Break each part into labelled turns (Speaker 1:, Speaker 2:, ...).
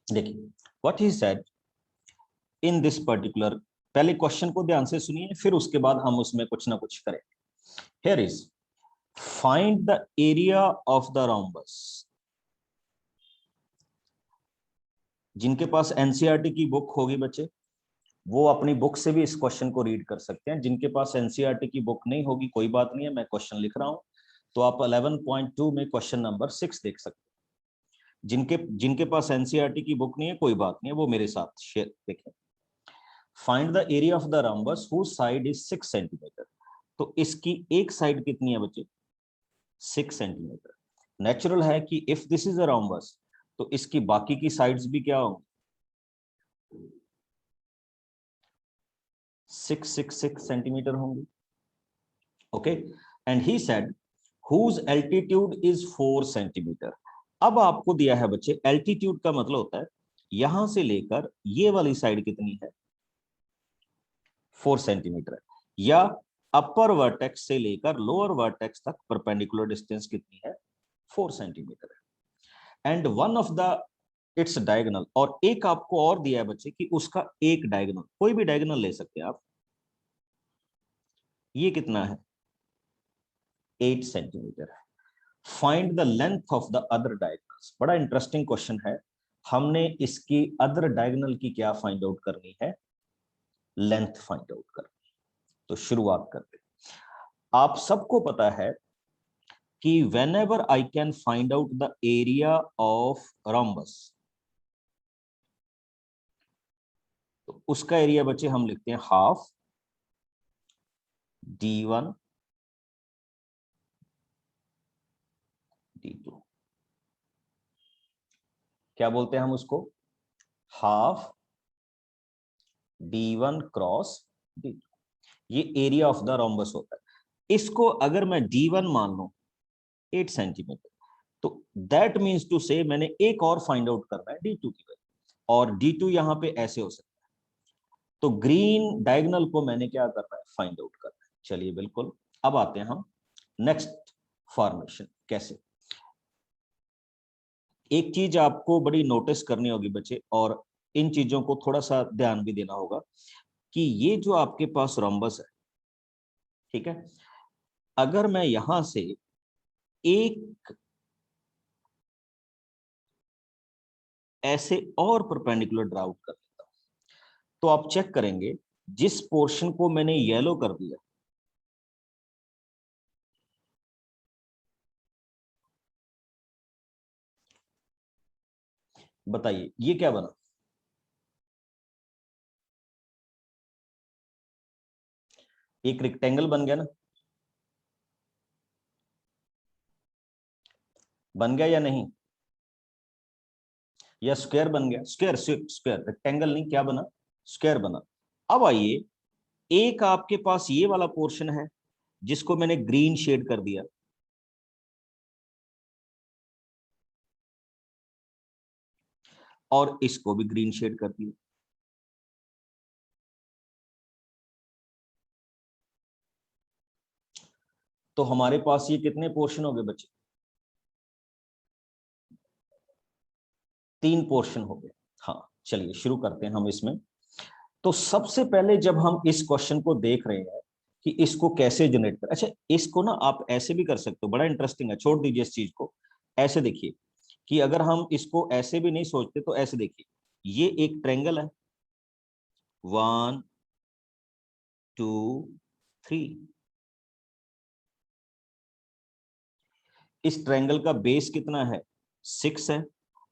Speaker 1: देखिए what he said in this particular, पहले question को ध्यान से सुनिए, फिर उसके बाद हम उसमें कुछ ना कुछ करें। Here is find the area of the rhombus. जिनके पास एनसीईआरटी की बुक होगी बच्चे, वो अपनी बुक से भी इस क्वेश्चन को रीड कर सकते हैं। जिनके पास एनसीईआरटी की बुक नहीं होगी कोई बात नहीं है, मैं क्वेश्चन लिख रहा हूं, तो आप 11.2 में क्वेश्चन नंबर 6 देख सकते हैं। जिनके जिनके पास एनसीईआरटी की बुक नहीं है कोई बात नहीं है, वो मेरे साथ शेयर देखें। Find the area of the rhombus whose side is 6 centimetre. तो इसकी एक साइड कितनी है बच्चे? 6 सेंटीमीटर। नेचुरल है कि if this is a rhombus तो इसकी बाकी की साइड्स भी क्या होंगी? 6 सेंटीमीटर होंगी। Okay, and he said whose altitude is 4 centimetre. अब आपको दिया है बच्चे, एल्टीट्यूड का मतलब होता है यहां से लेकर ये वाली साइड कितनी है? 4 सेंटीमीटर। या अपर वर्टेक्स से लेकर लोअर वर्टेक्स तक परपेंडिकुलर डिस्टेंस कितनी है? 4 सेंटीमीटर है। And one of the its diagonal, और एक आपको और दिया है बच्चे कि उसका एक डायगोनल, कोई भी डायगोनल ले सकते हैं आप, ये कितना है? 8 सेंटीमीटर है। Find the length of the other diagonals. बड़ा इंटरेस्टिंग क्वेश्चन है। हमने इसकी अदर डायगोनल की क्या फाइंड आउट करनी है? लेंथ फाइंड आउट करनी। तो शुरुआत करते हैं। आप सबको पता है कि whenever I can find out the area of rhombus, तो उसका एरिया बच्चे हम लिखते हैं हाफ d1 d2। क्या बोलते हैं हम उसको? Half d1 cross d2। ये एरिया ऑफ द रोम्बस होता है। इसको अगर मैं d1 मान लूं 8 सेंटीमीटर, तो दैट मीन्स टू से मैंने एक और फाइंड आउट करना है d2 की वैल्यू, और d2 यहां पे ऐसे हो सकता है। तो ग्रीन डायगोनल को मैंने क्या करना है? फाइंड आउट करना है। चलिए बिल्कुल, अब आते हैं हम नेक्स्ट फॉर्मेशन। कैसे? एक चीज आपको बड़ी नोटिस करनी होगी बच्चे, और इन चीजों को थोड़ा सा ध्यान भी देना होगा कि ये जो आपके पास रोम्बस है, ठीक है, अगर मैं यहां से एक ऐसे और परपेंडिकुलर ड्रा आउट कर देता हूं, तो आप चेक करेंगे जिस पोर्शन को मैंने येलो कर दिया, बताइए ये क्या बना? एक रेक्टेंगल बन गया ना? बन गया या नहीं? या स्क्वायर बन गया? स्क्वायर, स्क्वायर, रेक्टेंगल नहीं, क्या बना? स्क्वायर बना। अब आइए, एक आपके पास ये वाला पोर्शन है जिसको मैंने ग्रीन शेड कर दिया, और इसको भी ग्रीन शेड कर दिया। तो हमारे पास ये कितने पोर्शन हो गए बच्चे? 3 पोर्शन हो गए। हाँ, चलिए शुरू करते हैं हम इसमें। तो सबसे पहले जब हम इस क्वेश्चन को देख रहे हैं कि इसको कैसे जनरेट कर, अच्छा इसको ना आप ऐसे भी कर सकते हो, बड़ा इंटरेस्टिंग है, छोड़ दीजिए इस चीज को। ऐसे देखिए कि अगर हम इसको ऐसे भी नहीं सोचते तो ऐसे देखिए, ये एक ट्रायंगल है, 1 2 3। इस ट्रायंगल का बेस कितना है? 6 है,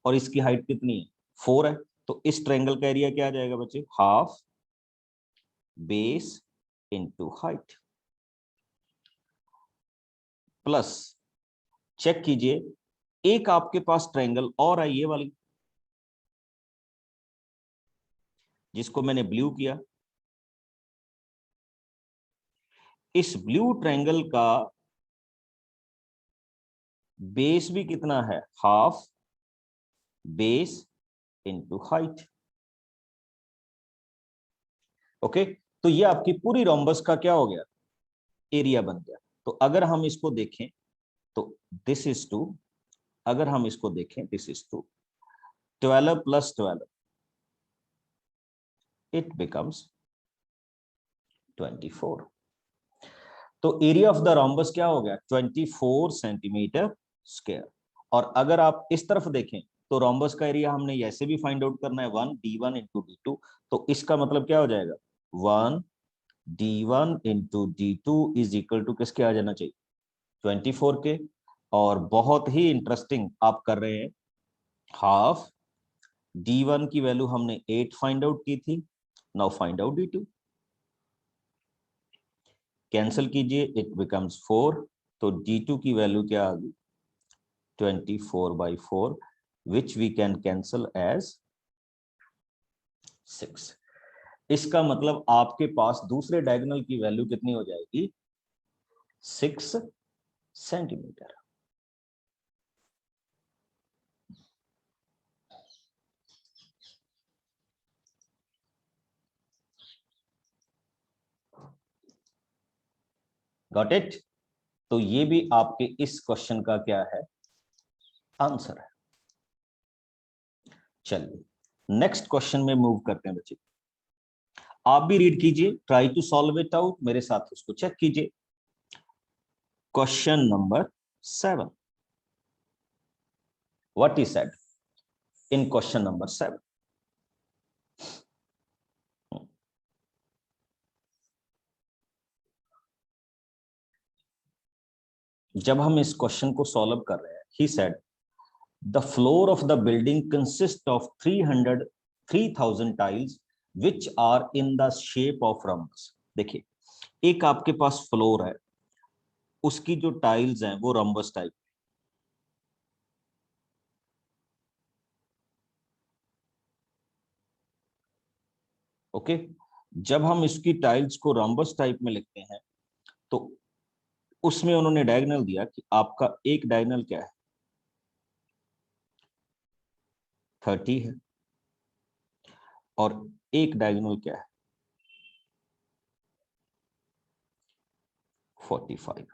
Speaker 1: और इसकी हाइट कितनी है? 4 है। तो इस ट्रायंगल का एरिया क्या आ जाएगा बच्चे? Half base into height. Please check कीजिए, एक आपके पास ट्रायंगल और है, ये वाली, जिसको मैंने ब्लू किया। इस ब्लू ट्रायंगल का बेस भी कितना है? Half base into height. Okay, तो ये आपकी पूरी रोम्बस का क्या हो गया? एरिया बन गया। तो अगर हम इसको देखें तो दिस इज 2, अगर हम इसको देखें this is 2, 12 plus 12, it becomes 24. तो एरिया ऑफ द रोम्बस क्या हो गया? 24 सेंटीमीटर स्क्वायर। और अगर आप इस तरफ देखें तो रोम्बस का एरिया हमने ऐसे भी फाइंड आउट करना है, 1d1 इंटू d2। तो इसका मतलब क्या हो जाएगा? 1d1 into d2 is equal to किसके आ जाना चाहिए? 24 के। और बहुत ही इंटरेस्टिंग आप कर रहे हैं, हाफ d1 की वैल्यू हमने 8 फाइंड आउट की थी, now find out d2। Cancel कीजिए, इट बिकम्स 4। तो d2 की वैल्यू क्या आ गई? 24/4, which we can cancel as 6। इसका मतलब आपके पास दूसरे डायगोनल की वैल्यू कितनी हो जाएगी? 6 सेंटीमीटर। Got it? तो ये भी आपके इस क्वेश्चन का क्या है? आंसर है। चलिए नेक्स्ट क्वेश्चन में मूव करते हैं बच्चे। आप भी रीड कीजिए, try to solve it out, मेरे साथ उसको चेक कीजिए। Question number 7, what is said in question number 7? जब हम इस क्वेश्चन को सॉल्व कर रहे हैं, he said the floor of the building consist of 3000 tiles which are in the shape of rhombus. देखिए, एक आपके पास फ्लोर है, उसकी जो टाइल्स हैं वो रम्बस टाइप। ओके, जब हम इसकी टाइल्स को रम्बस टाइप में लिखते हैं तो उसमें उन्होंने डायगोनल दिया कि आपका एक डायगोनल क्या है? 30 है, और एक डायगोनल क्या है? 45।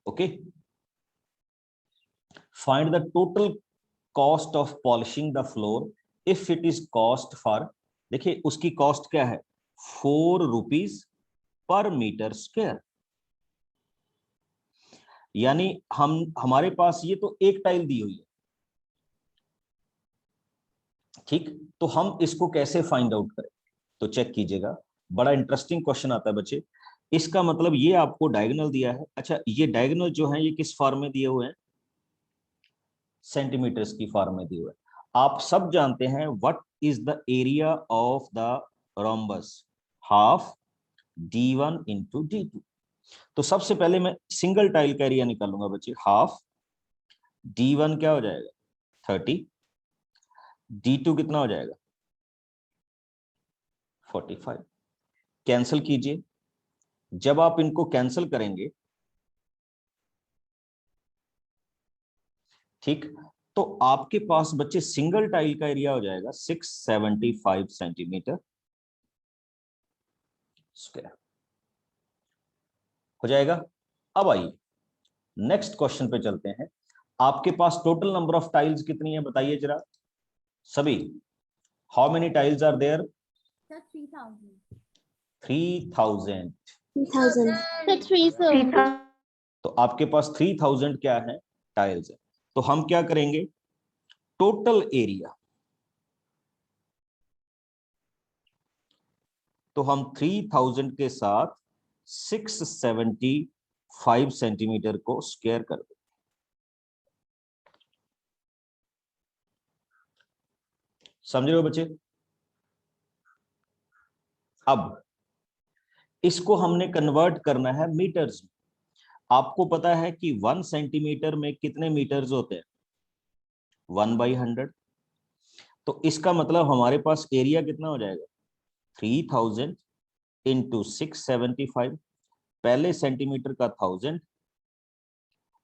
Speaker 1: Okay, find the total cost of polishing the floor if it is cost for, देखिए उसकी कॉस्ट क्या है? 4 रुपीज पर मीटर स्क्वायर। यानी हमारे पास ये तो एक टाइल दी हुई है, ठीक? तो हम इसको कैसे फाइंड आउट करें? तो चेक कीजिएगा, बड़ा इंटरेस्टिंग क्वेश्चन आता है बच्चे। इसका मतलब ये आपको डायगोनल दिया है। अच्छा, ये डायगोनल जो है ये किस फॉर्म में दिए हुए हैं? सेंटीमीटर्स की फॉर्म में दिए हुए हैं। आप सब जानते हैं what is the area of the rhombus? Half d1 into d2। तो सबसे पहले मैं सिंगल टाइल का एरिया निकालूंगा बच्चे। हाफ d1 क्या हो जाएगा? 30। d2 कितना हो जाएगा? 45। कैंसिल कीजिए, जब आप इनको कैंसिल करेंगे, ठीक, तो आपके पास बच्चे सिंगल टाइल का एरिया हो जाएगा 675 सेंटीमीटर स्क्वायर हो जाएगा। अब आइए नेक्स्ट क्वेश्चन पे चलते हैं। आपके पास टोटल नंबर ऑफ टाइल्स कितनी है बताइए जरा सभी। How many tiles are there? 3000।
Speaker 2: 3000।
Speaker 1: तो आपके पास 3000 क्या है? टाइल्स है। तो हम क्या करेंगे? टोटल एरिया, तो हम 3000 के साथ 675 सेंटीमीटर को स्क्वायर कर दें। समझ रहे हो बच्चे? अब इसको हमने कन्वर्ट करना है मीटर्स में। आपको पता है कि 1 सेंटीमीटर में कितने मीटर्स होते हैं? 1/100। तो इसका मतलब हमारे पास एरिया कितना हो जाएगा? 3000 इंटू 675। पहले सेंटीमीटर का 1000,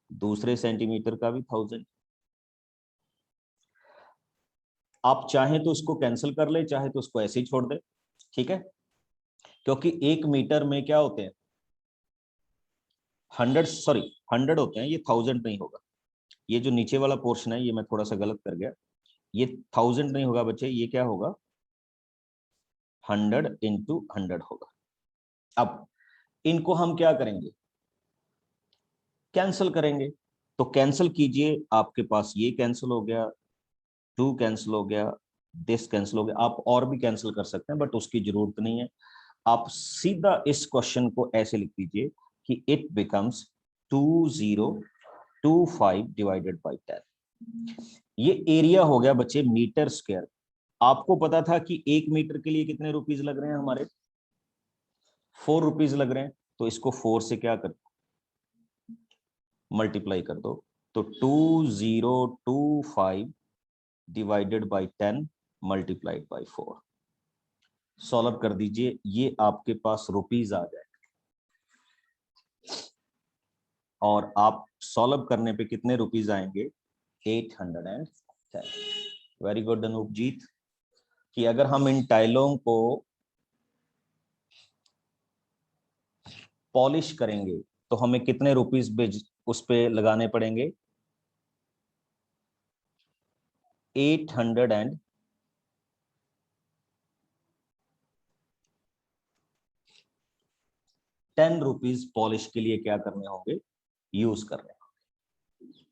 Speaker 1: दूसरे सेंटीमीटर का भी 1000। आप चाहें तो इसको कैंसिल कर ले, चाहे तो उसको ऐसे ही छोड़ दे, ठीक है? क्योंकि एक मीटर में क्या होते हैं? 100 होते हैं, ये 1000 नहीं होगा। ये जो नीचे वाला पोर्शन है ये मैं थोड़ा सा गलत कर गया, ये 1000 नहीं होगा बच्चे, ये क्या होगा 100 इंटू 100 होगा। अब इनको हम क्या करेंगे, कैंसिल करेंगे। तो कैंसिल कीजिए, आपके पास ये कैंसिल हो गया, 2 कैंसिल हो गया, दिस कैंसिल हो गया। आप और भी कैंसिल कर सकते हैं बट उसकी जरूरत नहीं है। आप सीधा इस क्वेश्चन को ऐसे लिख दीजिए कि इट बिकम्स 2025 डिवाइडेड बाई 10। ये एरिया हो गया बच्चे मीटर स्क्वायर। आपको पता था कि 1 मीटर के लिए कितने रुपीस लग रहे हैं हमारे, 4 रुपीस लग रहे हैं। तो इसको 4 से क्या कर मल्टीप्लाई कर दो, तो 2025 divided by 10 multiplied by 4। Solve कर दीजिए, ये आपके पास रुपीस आ जाएगा। और आप सॉल्व करने पे कितने रुपीस आएंगे, 810। वेरी गुड अनूपजीत, कि अगर हम इन टाइलों को पॉलिश करेंगे तो हमें कितने रुपीस उस पे लगाने पड़ेंगे, 810 रुपीस पॉलिश के लिए क्या करने होंगे, यूज करने होंगे।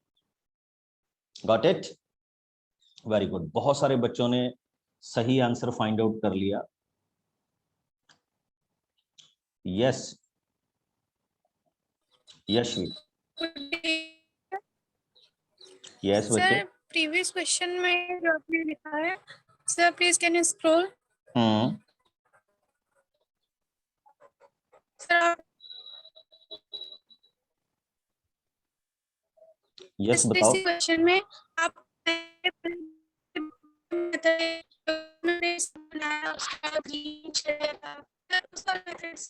Speaker 1: Got it, very good. बहुत सारे बच्चों ने सही आंसर फाइंड आउट कर लिया। यस यशवी, यस बच्चे।
Speaker 2: सर प्रीवियस क्वेश्चन में जो आपने लिखा है, sir please can you scroll. Sir
Speaker 1: yes बताओ।
Speaker 2: क्वेश्चन में आप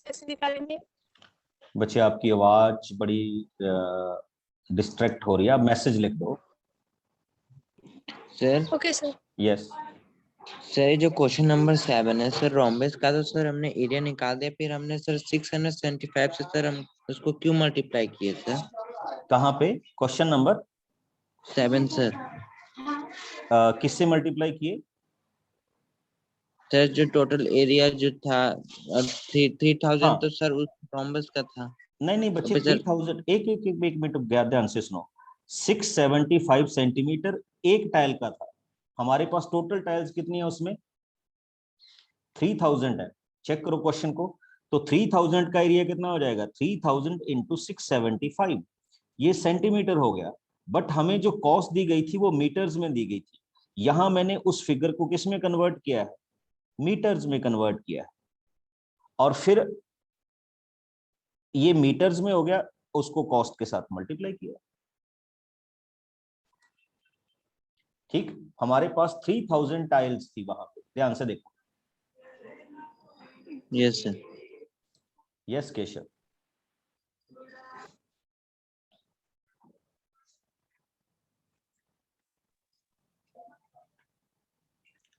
Speaker 2: कैसे निकालेंगे?
Speaker 1: बच्चे आपकी आवाज बड़ी डिस्ट्रैक्ट हो रही है, आप मैसेज लिख दो।
Speaker 3: Sir
Speaker 2: okay sir.
Speaker 1: Yes
Speaker 3: sir जो क्वेश्चन नंबर 7 है सर, रोम्बस का, तो सर हमने एरिया निकाल दिया, फिर हमने सर 675 से सर हम उसको क्यों मल्टीप्लाई किए सर?
Speaker 1: कहाँ पे क्वेश्चन नंबर
Speaker 3: 7 सर।
Speaker 1: किससे मल्टीप्लाई किए,
Speaker 3: सर जो टोटल एरिया जो था 3000
Speaker 1: हाँ
Speaker 3: तो सर उस रोम्बस का था।
Speaker 1: नहीं नहीं बच्चे,
Speaker 3: तो सर
Speaker 1: 3000 एक मिनट ध्यान से सुनो। 675 सेंटीमीटर एक टाइल का था, हमारे पास टोटल टाइल्स कितनी है उसमें 3000 है। चेक करो क्वेश्चन को, तो 3000 का एरिया कितना हो जाएगा, 3000 इंटू 675, ये सेंटीमीटर हो गया। बट हमें जो कॉस्ट दी गई थी वो मीटर्स में दी गई थी, यहां मैंने उस फिगर को किस में कन्वर्ट किया है, मीटर्स में कन्वर्ट किया है। और फिर ये मीटर्स में हो गया, उसको कॉस्ट के साथ मल्टीप्लाई किया। ठीक, हमारे पास 3000 टाइल्स थी वहां पे, ध्यान से देखो।
Speaker 3: Yes sir.
Speaker 1: Yes Keshav.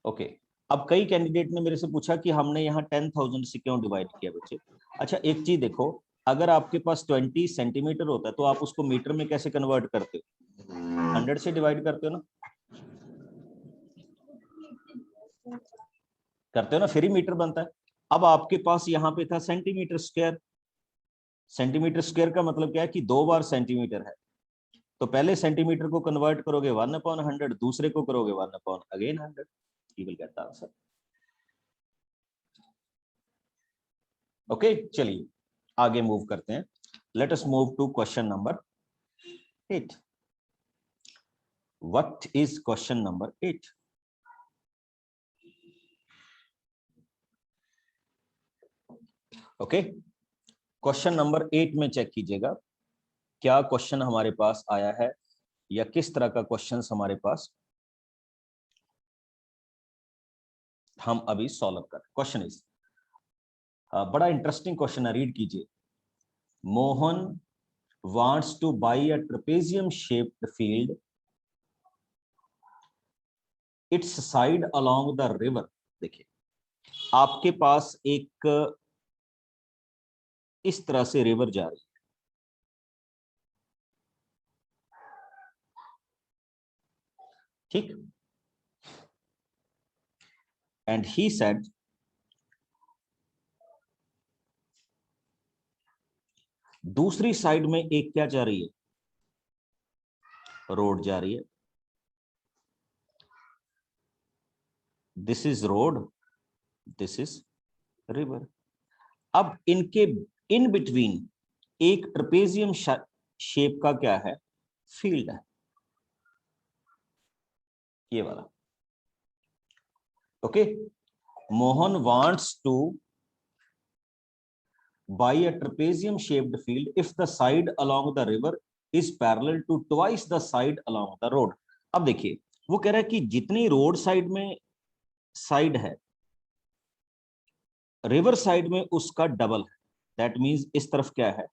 Speaker 1: Okay, अब कई कैंडिडेट ने मेरे से पूछा कि हमने यहाँ 10,000 से क्यों डिवाइड किया बच्चे। अच्छा एक चीज देखो, अगर आपके पास 20 सेंटीमीटर होता है तो आप उसको मीटर में कैसे कन्वर्ट करते हो, 100 से डिवाइड करते हो ना, करते हो ना, फिर ही मीटर बनता है। अब आपके पास यहाँ पे था सेंटीमीटर स्क्वायर, सेंटीमीटर स्क्वायर का मतलब क्या है कि 2 बार सेंटीमीटर है, तो पहले सेंटीमीटर को कन्वर्ट करोगे 1/100, दूसरे को करोगे 1/100, you will get the answer. Okay चलिए आगे मूव करते हैं। Let us move to question number 8। What is question number 8? Okay, question number 8 में चेक कीजिएगा क्या क्वेश्चन हमारे पास आया है या किस तरह का क्वेश्चन हमारे पास हम अभी सॉल्व कर। क्वेश्चन इज, बड़ा इंटरेस्टिंग क्वेश्चन है, रीड कीजिए। Mohan wants to buy a trapezium shaped field, its side along the river। देखिए आपके पास एक इस तरह से रिवर जा रही है, ठीक। एंड ही सेड दूसरी साइड में एक क्या जा रही है, रोड जा रही है। This is road, this is river. अब इनके इन बिटवीन एक ट्रेपेजियम शेप का क्या है, फील्ड है, ये वाला। Okay, Mohan wants to buy a trapezium shaped field if the side along the river is parallel to twice the side along the road। अब देखिए वो कह रहा है कि जितनी रोड साइड में साइड है, रिवर साइड में उसका डबल है। दैट मींस इस तरफ क्या है,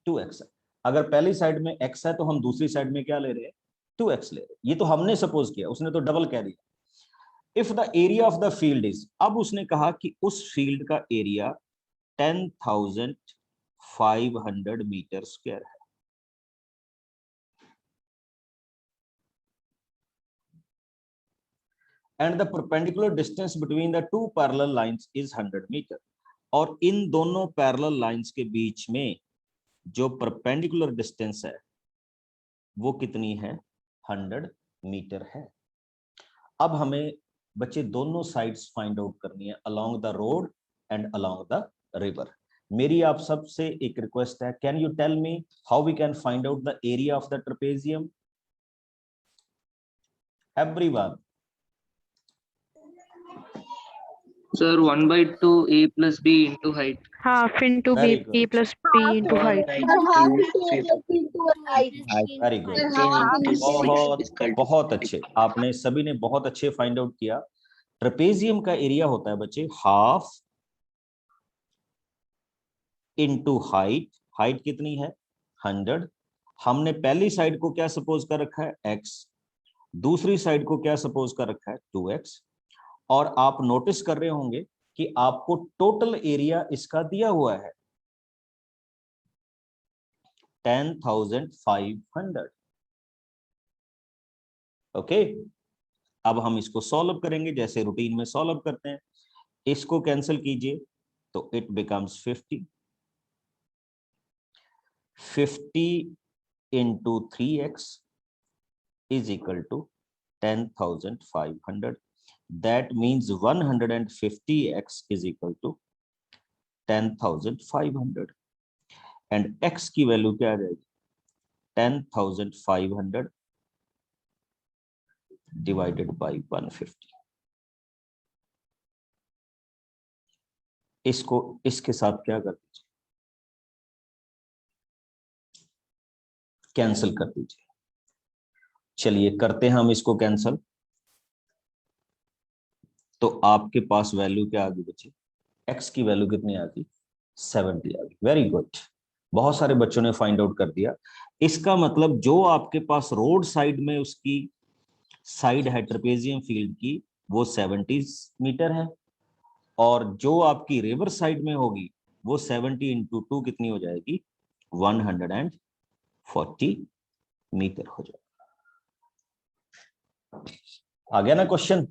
Speaker 1: 2x है। अगर पहली साइड में x है तो हम दूसरी साइड में क्या ले रहे हैं, 2x ले रहे हैं। ये तो हमने सपोज किया, उसने तो डबल कह दिया। If the area of the field is, अब उसने कहा कि उस फील्ड का एरिया 10,500 मीटर स्क्वायर है। And the perpendicular distance between the two parallel lines is 100 metre. और इन दोनों पैरेलल लाइंस के बीच में जो परपेंडिकुलर डिस्टेंस है वो कितनी है, 100 मीटर है। अब हमें बच्चे दोनों साइड्स फाइंड आउट करनी है, along the road and along the river. मेरी आप सबसे एक रिक्वेस्ट है, can you tell me how we can find out the area of the trapezium? Everyone.
Speaker 4: Sir, 1/2 A plus B into height.
Speaker 5: Half into
Speaker 1: Very
Speaker 5: B, P
Speaker 1: good.
Speaker 5: plus P into height.
Speaker 1: Very good, बहुत अच्छे, आपने सभी ने बहुत अच्छे find out किया। Trapezium का area होता है बच्चे हाफ इनटू हाइट। हाइट कितनी है, 100। हमने पहली साइड को क्या सपोज कर रखा है, x, दूसरी साइड को क्या सपोज कर रखा है, 2x। और आप नोटिस कर रहे होंगे कि आपको टोटल एरिया इसका दिया हुआ है 10,500। ओके, अब हम इसको सॉल्व करेंगे जैसे रूटीन में सॉल्व करते हैं। इसको कैंसिल कीजिए तो it becomes 50 into 3x is equal to 10,500। That means 150x is equal to 10,500 and x की वैल्यू क्या आ जाएगी, 10,500 divided by 150। इसको इसके साथ क्या कर दीजिए, कैंसिल कर दीजिए। चलिए करते हैं हम इसको कैंसिल, तो आपके पास वैल्यू क्या आ गई बच्चे, x की वैल्यू कितनी आ गई, 70 आ गई। वेरी गुड, बहुत सारे बच्चों ने फाइंड आउट कर दिया। इसका मतलब जो आपके पास रोड साइड में उसकी साइड है ट्रेपेजियम फील्ड की, वो 70 मीटर है, और जो आपकी रिवर साइड में होगी वो 70 into 2 कितनी हो जाएगी, 140 मीटर हो जाएगा। आ गया ना क्वेश्चन?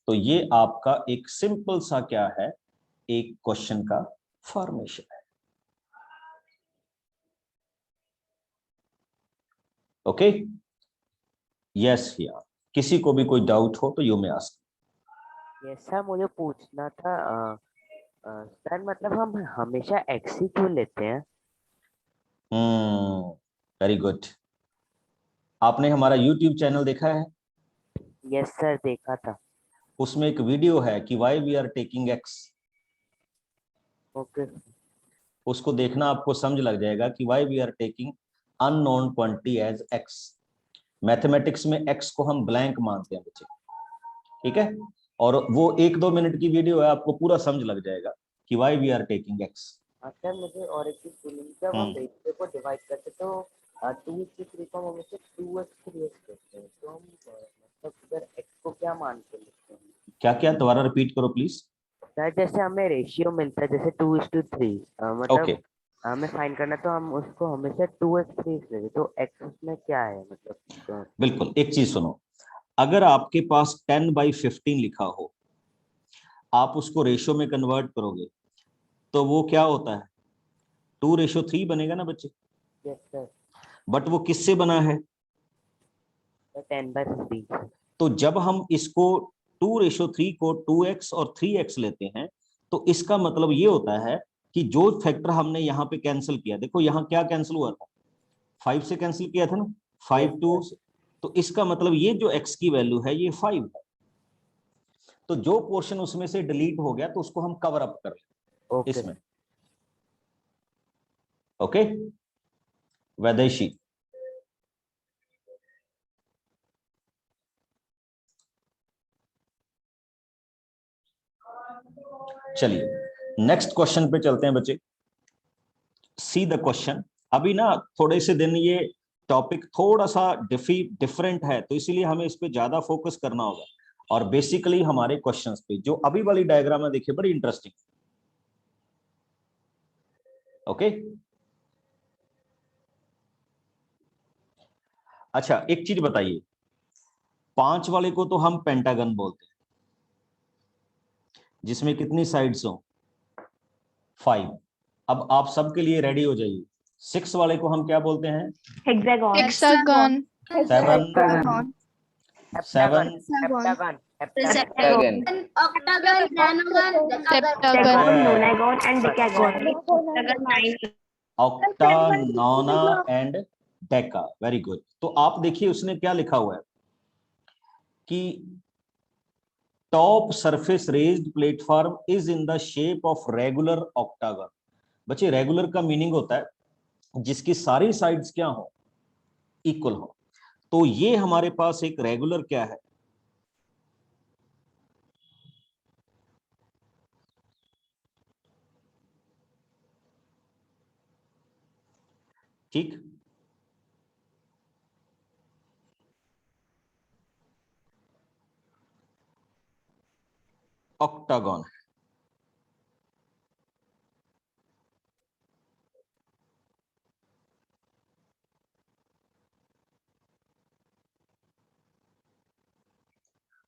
Speaker 1: तो ये आपका एक सिंपल सा क्या है, एक क्वेश्चन का फॉर्मेशन है। ओके, यस या किसी को भी कोई डाउट हो तो you may ask.
Speaker 6: Yes sir, मुझे पूछना था सर, मतलब हम हमेशा एक्स ही क्यों लेते हैं?
Speaker 1: Very good. आपने हमारा यूट्यूब चैनल देखा है?
Speaker 6: यस सर, देखा था।
Speaker 1: उसमें एक वीडियो है कि why we are taking X.
Speaker 6: Okay.
Speaker 1: उसको देखना, आपको समझ लग जाएगा कि why we are taking unknown quantity as X. Mathematics में एक्स को हम ब्लैंक मानते हैं बच्चे, ठीक है? और वो 1-2 मिनट की वीडियो है, आपको पूरा समझ लग जाएगा कि why we are taking X.
Speaker 6: Sir मुझे और एक चीज बोलनी, जब हम रेशियो को डिवाइड करते तो 2:3 को हम हमेशा 2x 3x करते हैं, तो हम मतलब इधर x को क्या मान के लिखते हैं?
Speaker 1: क्या क्या, दोबारा रिपीट करो प्लीज।
Speaker 6: सर जैसे हमें रेशियो मिलता है जैसे 2:3, मतलब हमें फाइंड करना, तो हम उसको हमेशा 2x 3x लेते, तो x उसमें क्या है मतलब?
Speaker 1: बिल्कुल, एक चीज सुनो, अगर आपके पास 10/15 लिखा हो, आप उसको रेशो में कन्वर्ट करोगे तो वो क्या होता है, 2:3 बनेगा ना बच्चे।
Speaker 6: यस सर,
Speaker 1: बट वो किससे बना है?
Speaker 6: 10/15।
Speaker 1: तो जब हम इसको 2:3 को 2x और 3x लेते हैं तो इसका मतलब ये होता है कि जो फैक्टर हमने यहाँ पे कैंसिल किया, देखो यहाँ क्या कैंसिल हुआ था, 5 से कैंसिल किया था ना, 5
Speaker 6: Yes,
Speaker 1: 2, तो इसका मतलब ये जो x की वैल्यू है ये 5 है। तो जो पोर्शन उसमें से डिलीट हो गया तो उसको हम कवर अप कर लें
Speaker 6: ओके
Speaker 1: इसमें। ओके वैदेशी, चलिए नेक्स्ट क्वेश्चन पे चलते हैं बच्चे। See the question. अभी ना थोड़े से दिन ये टॉपिक थोड़ा सा डिफरेंट है, तो इसीलिए हमें इस पे ज्यादा फोकस करना होगा। और बेसिकली हमारे क्वेश्चंस पे जो अभी वाली डायग्राम है देखिए बड़ी इंटरेस्टिंग। ओके अच्छा, एक चीज बताइए, 5 वाले को तो हम पेंटागन बोलते हैं, जिसमें कितनी साइड्स हो, 5। अब आप सबके लिए रेडी हो जाइए, 6 वाले को हम क्या बोलते हैं,
Speaker 5: Hexagon.
Speaker 2: Hexagon.
Speaker 1: 7 7
Speaker 6: heptagon,
Speaker 7: Septagon. Octagon, Nonagon, Decagon.
Speaker 5: Hexagon, nonagon, and decagon. Hexagon 9.
Speaker 1: Octa, nona and deca. Very good. तो आप देखिए उसने क्या लिखा हुआ है कि top surface raised platform is in the shape of regular octagon. बच्चे रेगुलर का मीनिंग होता है जिसकी सारी साइड्स क्या हो, इक्वल हो। तो ये हमारे पास एक रेगुलर क्या है, ठीक, ऑक्टागन है।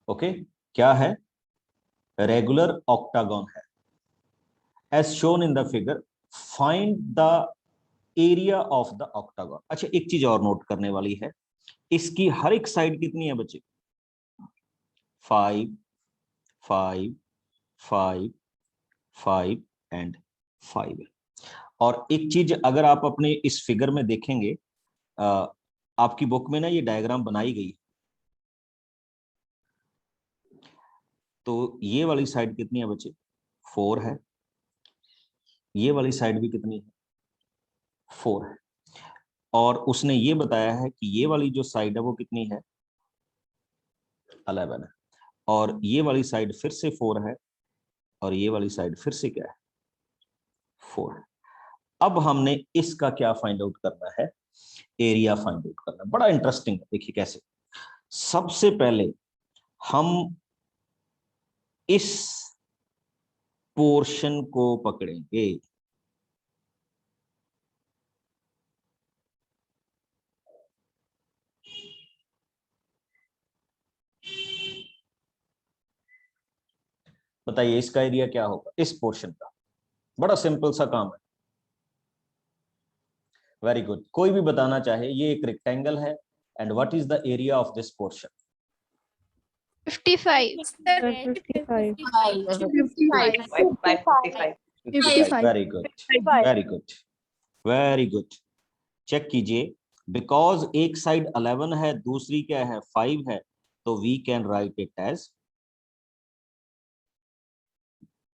Speaker 1: ओके क्या है, रेगुलर ऑक्टागन है। As shown in the figure find the area of the octagon. अच्छा एक चीज और नोट करने वाली है, इसकी हर एक साइड कितनी है बच्चे, 5 5 5 5 एंड 5 है। और एक चीज अगर आप अपने इस फिगर में देखेंगे, आपकी बुक में ना ये डायग्राम बनाई गई, तो ये वाली साइड कितनी है बच्चे, 4 है, ये वाली साइड भी कितनी है, 4 है। और उसने ये बताया है कि ये वाली जो साइड है वो कितनी है, 11 है। और ये वाली साइड फिर से 4 है, और ये वाली साइड फिर से क्या है, 4 है। अब हमने इसका क्या फाइंड आउट करना है, एरिया फाइंड आउट करना है। बड़ा इंटरेस्टिंग है, देखिए कैसे। सबसे पहले हम इस पोर्शन को पकड़ेंगे, बताइए इसका एरिया क्या होगा, इस पोर्शन का। बड़ा सिंपल सा काम है। Very good. कोई भी बताना चाहे, ये एक रेक्टेंगल है, and what is the area of this portion,
Speaker 2: 55.
Speaker 5: Sir, 55.
Speaker 2: 55.
Speaker 1: Very good, very good, very good. Check कीजिए, बिकॉज एक साइड 11 है, दूसरी क्या है, 5 है, तो we can write it as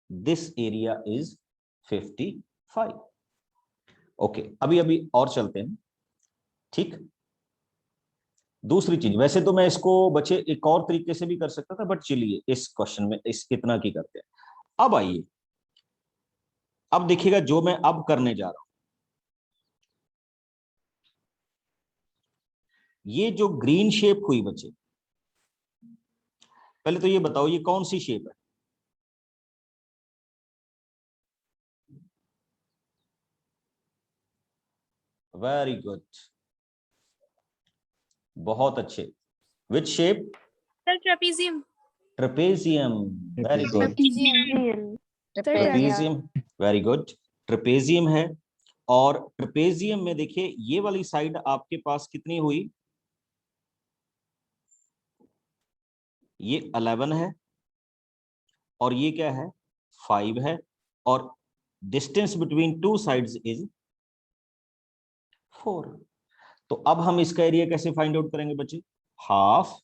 Speaker 1: this area is 55। Okay अभी अभी और चलते हैं, ठीक। दूसरी चीज, वैसे तो मैं इसको बच्चे एक और तरीके से भी कर सकता था, बट चलिए इस क्वेश्चन में इस इतना की करते हैं। अब आइए, अब देखिएगा जो मैं अब करने जा रहा हूं, ये जो ग्रीन शेप हुई बच्चे, पहले तो ये बताओ ये कौन सी शेप है, वेरी गुड, बहुत अच्छे। Which shape,
Speaker 2: Sir, trapezium.
Speaker 1: Trapezium, very good.
Speaker 2: Trapezium.
Speaker 1: Trapezium, very good, trapezium है। और ट्रेपेजियम में देखिए ये वाली साइड आपके पास कितनी हुई, ये 11 है और ये क्या है 5 है, और distance between two sides is 4। तो अब हम इसका एरिया कैसे फाइंड आउट करेंगे बच्चे, half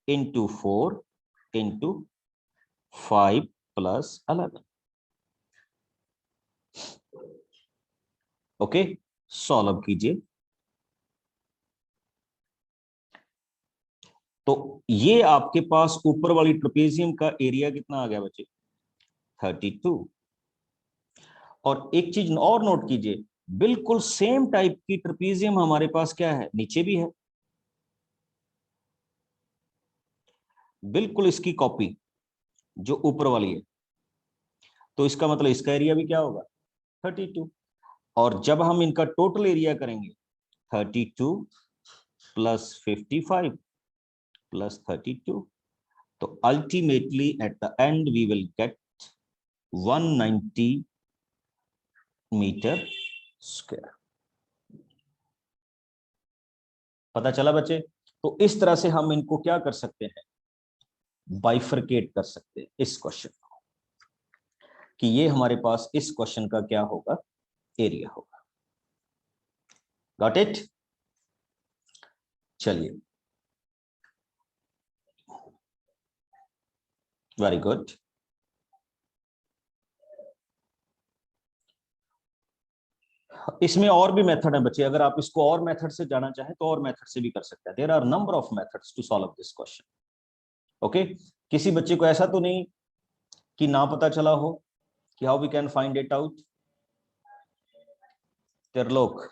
Speaker 1: into 4 into 5 plus 11। Okay, solve कीजिए। तो ये आपके पास ऊपर वाली ट्रेपेजियम का एरिया कितना आ गया बच्चे, 32। और एक चीज और नोट कीजिए, बिल्कुल सेम टाइप की ट्रेपेजियम हमारे पास क्या है, नीचे भी है, बिल्कुल इसकी कॉपी जो ऊपर वाली है। तो इसका मतलब इसका एरिया भी क्या होगा, 32। और जब हम इनका टोटल एरिया करेंगे 32 प्लस 55 प्लस 32, तो ultimately at the end we will get 190 metre square. पता चला बच्चे? तो इस तरह से हम इनको क्या कर सकते हैं, बाइफरकेट कर सकते हैं इस क्वेश्चन को, कि ये हमारे पास इस क्वेश्चन का क्या होगा, एरिया होगा। Got it? चलिए, वेरी गुड। इसमें और भी मेथड है बच्चे, अगर आप इसको और मेथड से जाना चाहें तो और मेथड से भी कर सकते हैं। There are number of methods to solve this question. Okay, किसी बच्चे को ऐसा तो नहीं कि ना पता चला हो कि how we can find it out? Trilok,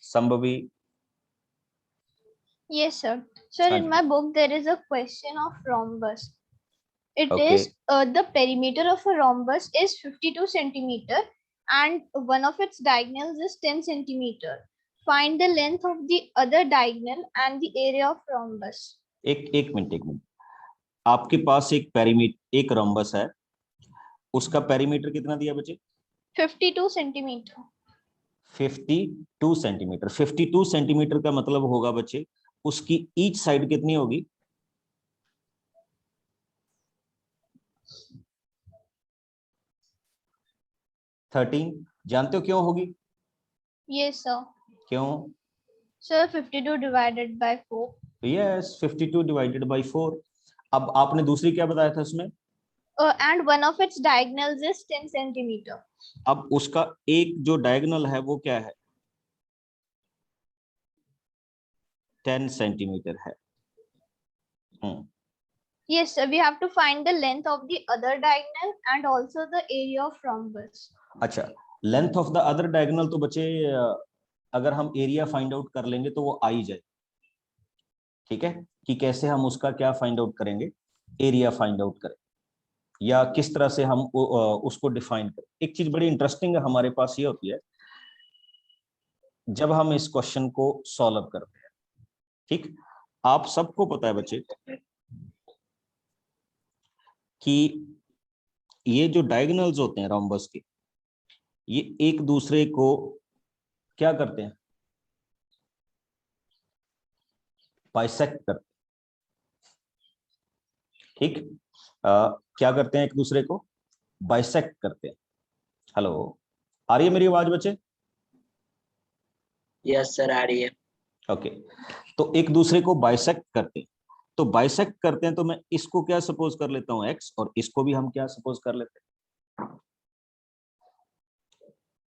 Speaker 1: Sambhavi?
Speaker 7: Yes, sir. Sir, in
Speaker 1: Haan
Speaker 7: my
Speaker 1: ji.
Speaker 7: book there is a question of rhombus. It
Speaker 1: Okay.
Speaker 7: is the perimeter of a rhombus is 52 centimeter and one of its diagonals is 10 centimeter. Find the length of the other diagonal and the area of rhombus.
Speaker 1: एक minute, आपके पास एक perimeter, एक rhombus है, उसका perimeter कितना दिया बच्चे?
Speaker 7: 52 centimeter.
Speaker 1: 52 centimetre. 52 centimetre का मतलब होगा बच्चे, उसकी ईच साइड कितनी होगी? 13। जानते हो क्यों होगी?
Speaker 7: Yes, sir.
Speaker 1: क्यों?
Speaker 7: Sir, 52 divided by 4.
Speaker 1: Yes, 52 divided by 4। अब आपने दूसरी क्या बताया था उसमें?
Speaker 7: And one of its diagonals is 10 centimeter.
Speaker 1: अब उसका एक जो डायगोनल है वो क्या है? 10 सेंटीमीटर है।
Speaker 7: Yes, sir. We have to find the length of the other diagonal and also the area of rhombus.
Speaker 1: अच्छा, length of the other diagonal तो बच्चे अगर हम एरिया फाइंड आउट कर लेंगे तो वो आ ही जाए। ठीक है, कि कैसे हम उसका क्या फाइंड आउट करेंगे, एरिया फाइंड आउट करें, या किस तरह से हम उसको डिफाइन करें। एक चीज बड़ी इंटरेस्टिंग हमारे पास ये होती है जब हम इस क्वेश्चन को सॉल्व करते हैं। ठीक, आप सबको पता है बच्चे कि ये जो डायगोनल्स होते हैं रोम्बस के, ये एक दूसरे को क्या करते हैं, बाइसेक्ट करते हैं। ठीक, क्या करते हैं, एक दूसरे को बाइसेक्ट करते हैं। हेलो, आ रही है मेरी आवाज बच्चे?
Speaker 3: यस सर, आ रही है।
Speaker 1: ओके, तो एक दूसरे को बाइसेक्ट करते हैं। तो बाइसेक्ट करते हैं तो मैं इसको क्या सपोज कर लेता हूं, एक्स, और इसको भी हम क्या सपोज कर लेते हैं,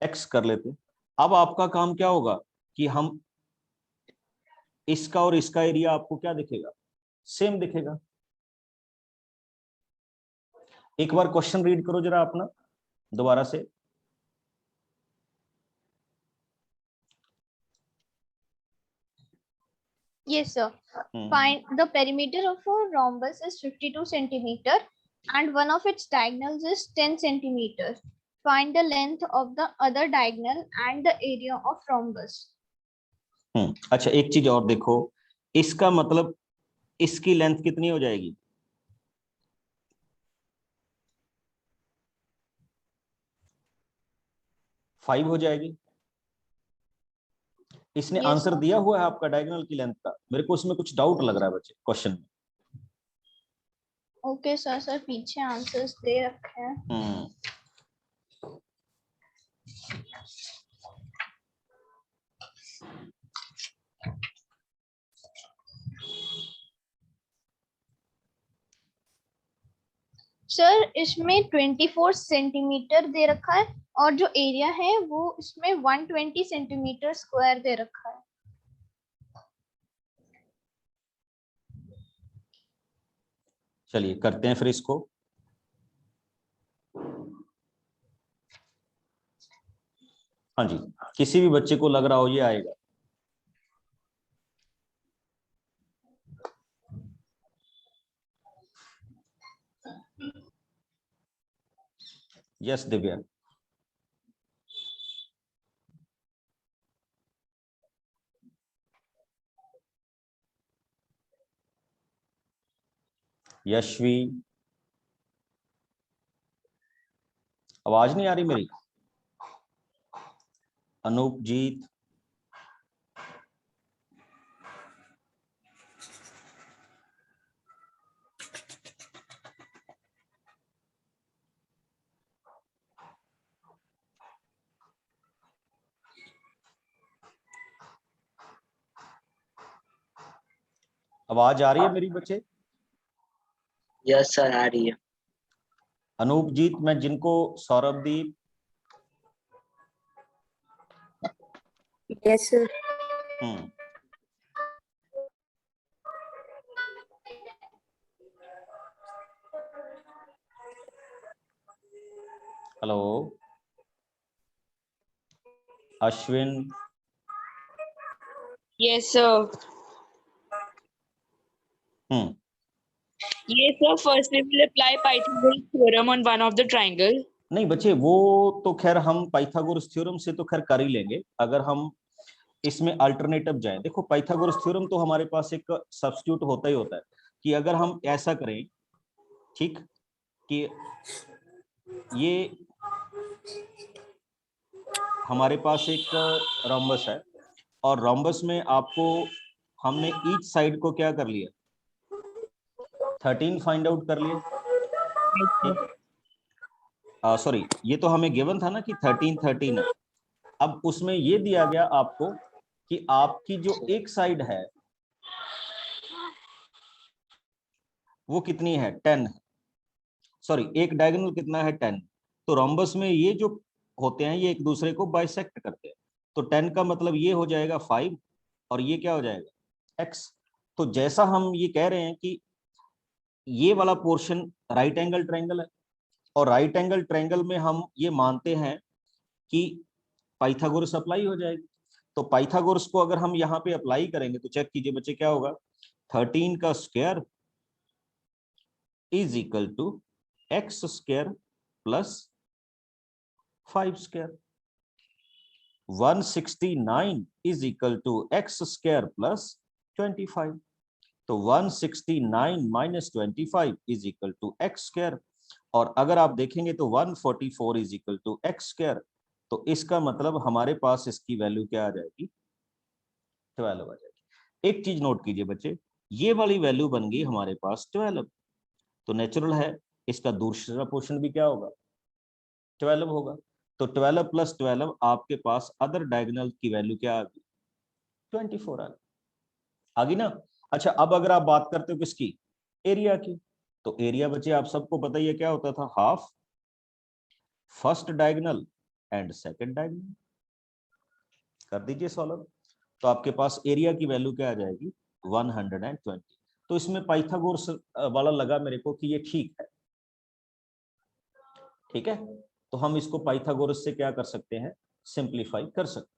Speaker 1: एक्स कर लेते हैं। अब आपका काम क्या होगा कि हम इसका और इसका एरिया आपको क्या दिखेगा, सेम दिखेगा। एक बार क्वेश्चन रीड करो जरा अपना दोबारा से।
Speaker 7: Yes, sir. Find the perimeter of a rhombus is 52 centimeter and one of its diagonals is 10 centimeters. Find the length of the other diagonal and the area of rhombus.
Speaker 1: अच्छा, एक चीज और देखो, इसका मतलब इसकी लेंथ कितनी हो जाएगी? 5 हो जाएगी। इसने
Speaker 7: Yes,
Speaker 1: आंसर
Speaker 7: sir.
Speaker 1: दिया हुआ है आपका डायगोनल की लेंथ का, मेरे को उसमें कुछ डाउट लग रहा है बच्चे क्वेश्चन में।
Speaker 7: Okay, sir. Sir, पीछे आंसर्स दे रखे हैं। सर इसमें 24 सेंटीमीटर दे रखा है और जो एरिया है वो इसमें 120 सेंटीमीटर स्क्वायर दे रखा है।
Speaker 1: चलिए करते हैं फिर इसको। हाँ जी, किसी भी बच्चे को लग रहा हो ये आएगा। यस दिव्या। यशवी, आवाज नहीं आ रही मेरी? अनूपजीत, आवाज आ रही है मेरी बच्चे?
Speaker 4: यस सर आ रही है।
Speaker 1: अनूपजीत, मैं जिनको सौरभदीप,
Speaker 5: Yes, sir.
Speaker 1: Hello Ashwin,
Speaker 8: Yes, sir. Yes, sir. First, we will apply Pythagoras theorem on one of the triangle.
Speaker 1: नहीं बच्चे, वो तो खैर हम पाइथागोरस थ्योरम से तो खैर कर ही लेंगे। अगर हम इसमें अल्टरनेटिव जाएं, देखो पाइथागोरस थ्योरम तो हमारे पास एक सब्स्टिट्यूट होता ही होता है कि अगर हम ऐसा करें, ठीक, कि ये हमारे पास एक रोम्बस है और रोम्बस में आपको हमने ईच साइड को क्या कर लिया, 13 फाइंड आउट कर लिए। ठीक, सॉरी, ये तो हमें गिवन था ना कि 13 है। अब उसमें ये दिया गया आपको कि आपकी जो एक साइड है वो कितनी है, 10 है। सॉरी, एक डायगोनल कितना है, 10। तो रोम्बस में ये जो होते हैं ये एक दूसरे को बाइसेक्ट करते हैं, तो 10 का मतलब ये हो जाएगा 5 और ये क्या हो जाएगा, x। तो जैसा हम ये कह रहे हैं कि ये वाला पोर्शन राइट एंगल ट्रायंगल है और राइट एंगल ट्रायंगल में हम ये मानते हैं कि पाइथागोरस अप्लाई हो जाएगी। तो पाइथागोरस को अगर हम यहाँ पे अप्लाई करेंगे तो चेक कीजिए बच्चे क्या होगा, 13 का square is equal to X square plus 5 square. 169 is equal to X square plus 25। तो 169 minus 25 is equal to X square. और अगर आप देखेंगे तो 144 is equal to X square. तो इसका मतलब हमारे पास इसकी वैल्यू क्या आ जाएगी, 12 आ जाएगी। एक चीज नोट कीजिए बच्चे, ये वाली वैल्यू बन गई हमारे पास 12, तो नेचुरल है इसका दूसरा पोर्शन भी क्या होगा, 12 होगा। तो 12 प्लस 12 आपके पास अदर डायगोनल की वैल्यू क्या आ गई, 24 आ गई ना। अच्छा, अब अगर आप बात करते हो किसकी, एरिया की, तो एरिया बच्चे आप सबको पता ही है क्या होता था, half first diagonal and second diagonal. कर दीजिए सॉल्व, तो आपके पास एरिया की वैल्यू क्या आ जाएगी, 120। तो इसमें पाइथागोरस वाला लगा मेरे को कि ये ठीक है, ठीक है। तो हम इसको पाइथागोरस से क्या कर सकते हैं, सिंप्लीफाई कर सकते।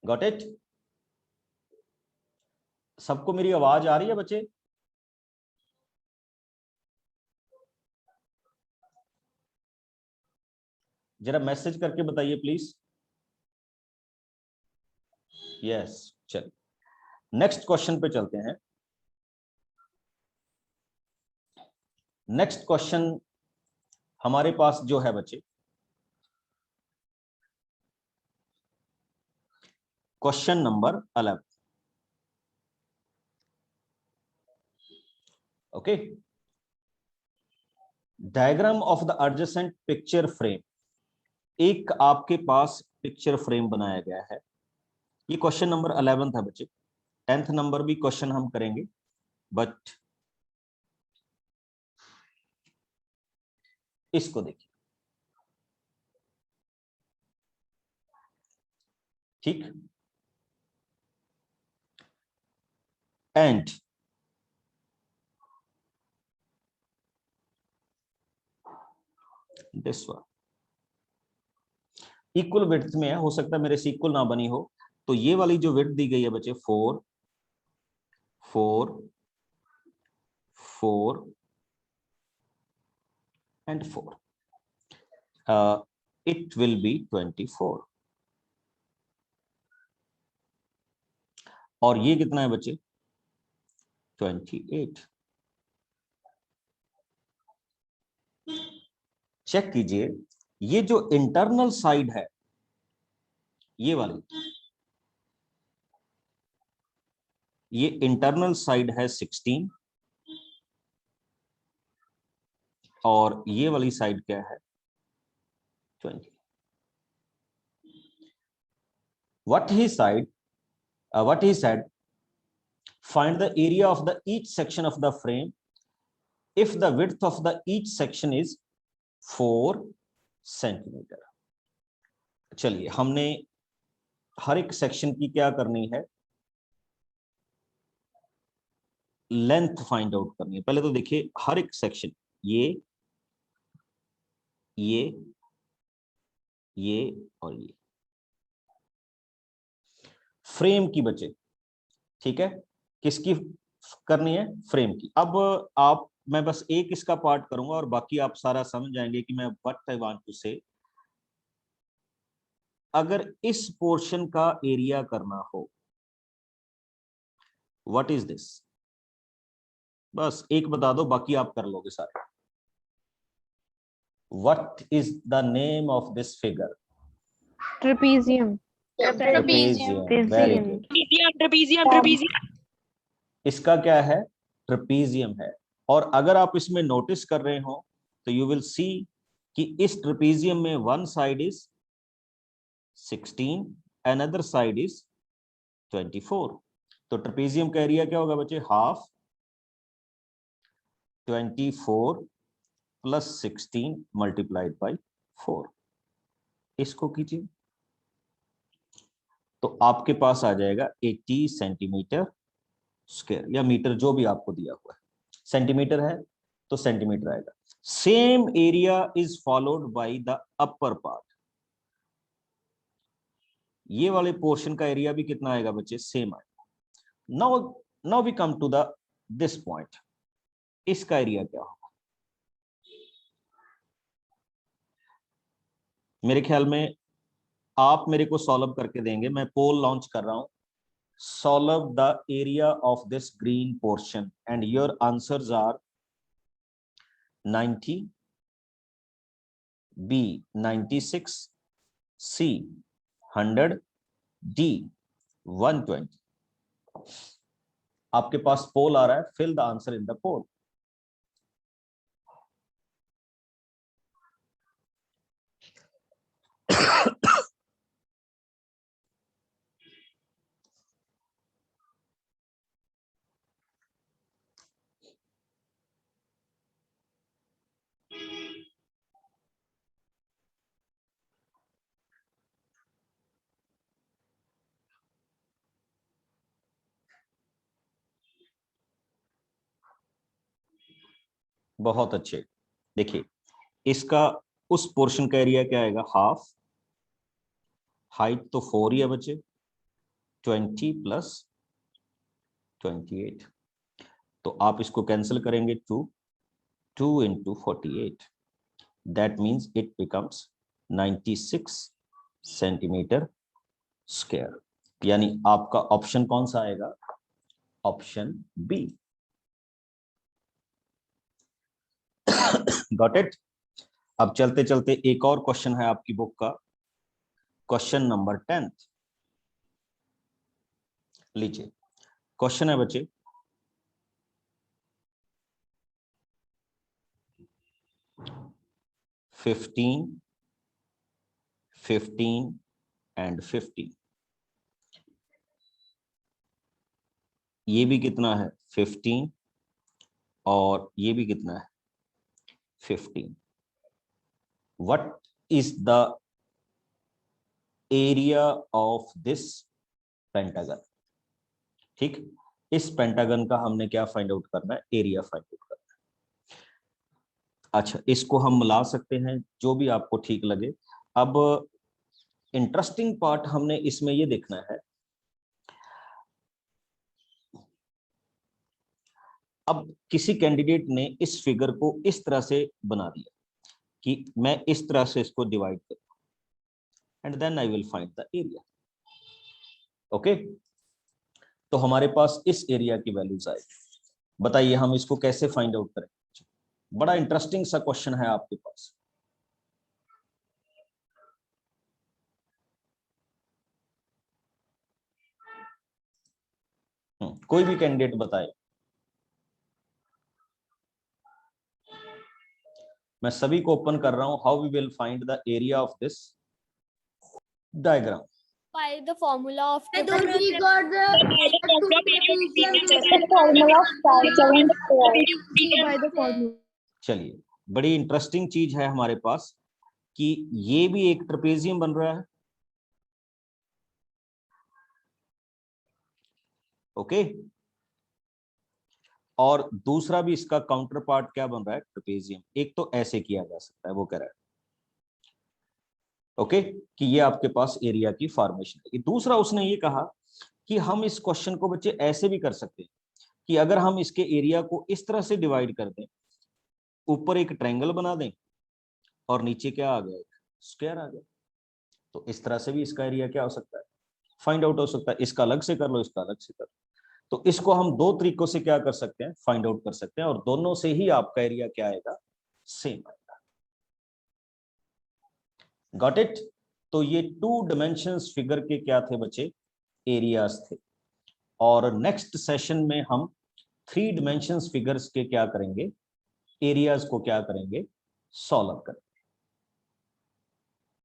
Speaker 1: Got it? सबको मेरी आवाज आ रही है बच्चे? जरा मैसेज करके बताइए प्लीज। यस, चलिए नेक्स्ट क्वेश्चन पे चलते हैं। नेक्स्ट क्वेश्चन हमारे पास जो है बच्चे, question number 11। Okay, diagram of the adjacent picture frame. एक आपके पास पिक्चर फ्रेम बनाया गया है। ये क्वेश्चन नंबर 11 था बच्चे। 10th नंबर भी क्वेश्चन हम करेंगे, बट इसको देखिए, ठीक। And this one equal width में है, हो सकता है मेरे से इक्वल ना बनी हो, तो ये वाली जो विड्थ दी गई है बच्चे 4 4 4 एंड 4, it will be 24। और ये कितना है बच्चे? 28। चेक कीजिए, ये जो इंटरनल साइड है, ये वाली, ये इंटरनल साइड है 16 और ये वाली साइड क्या है? 20। What he said, find the area of the each section of the frame if the width of the each section is 4 centimetre. चलिए, हमने हर एक सेक्शन की क्या करनी है? लेंथ फाइंड आउट करनी है। पहले तो देखिए, हर एक सेक्शन, ये और ये फ्रेम की बचे, ठीक है। किसकी करनी है? फ्रेम की। अब आप, मैं बस एक इसका पार्ट करूंगा और बाकी आप सारा समझ जाएंगे कि मैं व्हाट आई वांट टू से। अगर इस पोर्शन का एरिया करना हो, व्हाट इज दिस? बस एक बता दो, बाकी आप कर लोगे सारे। What is the name of this figure?
Speaker 5: Trapezium.
Speaker 1: Very good.
Speaker 8: Trapezium.
Speaker 1: इसका क्या है? ट्रेपीजियम है। और अगर आप इसमें नोटिस कर रहे हो तो यू विल सी कि इस ट्रेपीजियम में one side is 16, another side is 24। तो ट्रेपीजियम का एरिया क्या होगा बच्चे? Half 24 plus 16 multiplied by 4। इसको कीजिए तो आपके पास आ जाएगा 80 सेंटीमीटर स्क्वायर, या मीटर, जो भी आपको दिया हुआ है। सेंटीमीटर है तो सेंटीमीटर आएगा। Same area is followed by the upper part. ये वाले पोर्शन का एरिया भी कितना आएगा बच्चे? सेम आएगा। Now we come to the this point. इसका एरिया क्या होगा? मेरे ख्याल में आप मेरे को सॉल्व करके देंगे। मैं पोल लॉन्च कर रहा हूं, solve the area of this green portion and your answers are 90, B 96, C 100, D 120। आपके पास पोल आ रहा है, fill the answer in the poll। बहुत अच्छे। देखिए, इसका उस पोर्शन का एरिया क्या आएगा? हाफ, हाइट तो 4 ही है बच्चे, 20 प्लस 28। तो आप इसको कैंसिल करेंगे, 2 into 48, that means it becomes 96 centimetre square, यानी आपका ऑप्शन कौन सा आएगा? Option B. Got it? अब चलते चलते एक और क्वेश्चन है आपकी बुक का, क्वेश्चन नंबर 10। लीजिए क्वेश्चन है बच्चे, फिफ्टीन 15 एंड 15। ये भी कितना है? 15 और ये भी कितना है? 15। What is the area of this pentagon? ठीक, इस पेंटागन का हमने क्या फाइंड आउट करना है? एरिया फाइंड आउट करना है। अच्छा, इसको हम मिला सकते हैं, जो भी आपको ठीक लगे। अब इंटरेस्टिंग पार्ट हमने इसमें ये देखना है, अब किसी कैंडिडेट ने इस फिगर को इस तरह से बना दिया कि मैं इस तरह से इसको डिवाइड करूं and then I will find the area. Okay, तो हमारे पास इस एरिया की वैल्यूज आएगी। बताइए हम इसको कैसे फाइंड आउट करें? बड़ा इंटरेस्टिंग सा क्वेश्चन है आपके पास। कोई भी कैंडिडेट बताए। मैं सभी को ओपन कर रहा हूं। How we will find the area of this diagram?
Speaker 5: By the formula of
Speaker 8: By the formula.
Speaker 1: चलिए, बड़ी इंटरेस्टिंग चीज है हमारे पास कि ये भी एक ट्रेपेजियम बन रहा है। ओके, और दूसरा भी इसका काउंटर पार्ट क्या बन रहा है? ट्रेपेजियम। एक तो ऐसे किया जा सकता है, वो कह रहा है ओके कि ये आपके पास एरिया की फॉर्मेशन है। दूसरा उसने ये कहा कि हम इस क्वेश्चन को बच्चे ऐसे भी कर सकते हैं कि अगर हम इसके एरिया को इस तरह से डिवाइड कर दें, ऊपर एक ट्रायंगल बना दें और नीचे क्या आ गया? एक स्क्वायर आ गया। तो इस तरह से भी इसका एरिया क्या हो सकता है? फाइंड आउट हो सकता है। इसका अलग से कर लो, इसका अलग से कर लो। तो इसको हम दो तरीकों से क्या कर सकते हैं? फाइंड आउट कर सकते हैं, और दोनों से ही आपका एरिया क्या आएगा? सेम आएगा। Got it? तो ये 2 डायमेंशंस फिगर के क्या थे बच्चे? एरियाज थे। और नेक्स्ट सेशन में हम 3 डायमेंशंस फिगर्स के क्या करेंगे? एरियाज को क्या करेंगे? सॉल्व करेंगे।